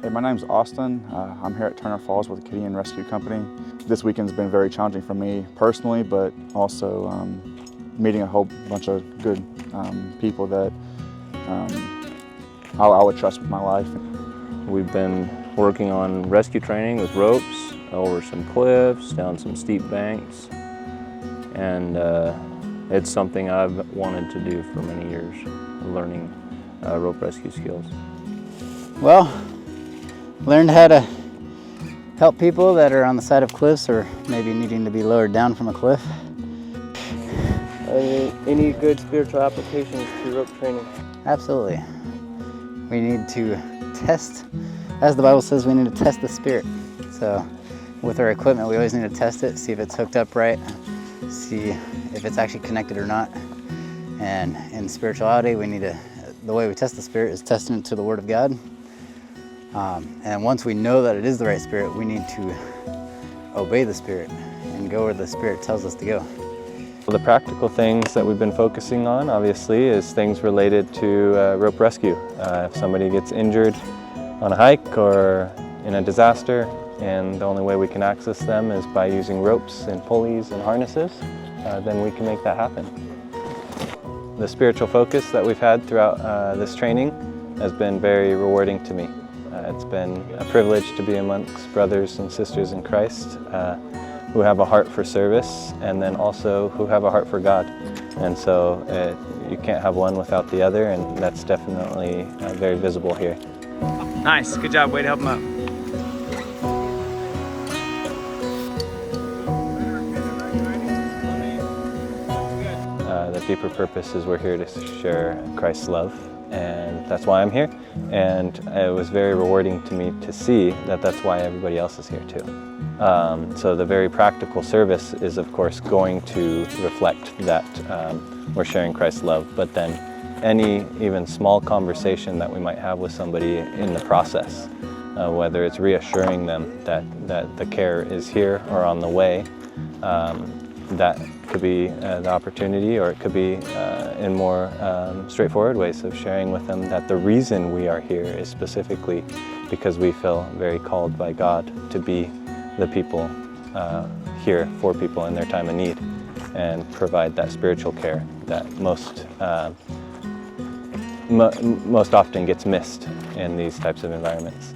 Hey, my name's Austin. I'm here at Turner Falls with the Gideon Rescue Company. This weekend's been very challenging for me personally, but also meeting a whole bunch of good people that I would trust with my life. We've been working on rescue training with ropes over some cliffs, down some steep banks, and it's something I've wanted to do for many years, learning rope rescue skills. Well, learned how to help people that are on the side of cliffs or maybe needing to be lowered down from a cliff. Any good spiritual applications to rope training? Absolutely. We need to test, as the Bible says, we need to test the spirit. So with our equipment, we always need to test it, see if it's hooked up right, see if it's actually connected or not. And in spirituality, the way we test the spirit is testing it to the Word of God. And once we know that it is the right spirit, we need to obey the spirit and go where the spirit tells us to go. Well, the practical things that we've been focusing on, obviously, is things related to rope rescue. If somebody gets injured on a hike or in a disaster, and the only way we can access them is by using ropes and pulleys and harnesses, then we can make that happen. The spiritual focus that we've had throughout this training has been very rewarding to me. It's been a privilege to be amongst brothers and sisters in Christ who have a heart for service and then also who have a heart for God. And so you can't have one without the other, and that's definitely very visible here. Nice, good job, way to help them out. The deeper purpose is we're here to share Christ's love, and that's why I'm here. And it was very rewarding to me to see that that's why everybody else is here too. So the very practical service is, of course, going to reflect that we're sharing Christ's love, but then any even small conversation that we might have with somebody in the process, whether it's reassuring them that the care is here or on the way, that could be the opportunity, or it could be in more straightforward ways of sharing with them that the reason we are here is specifically because we feel very called by God to be the people here for people in their time of need and provide that spiritual care that most often gets missed in these types of environments.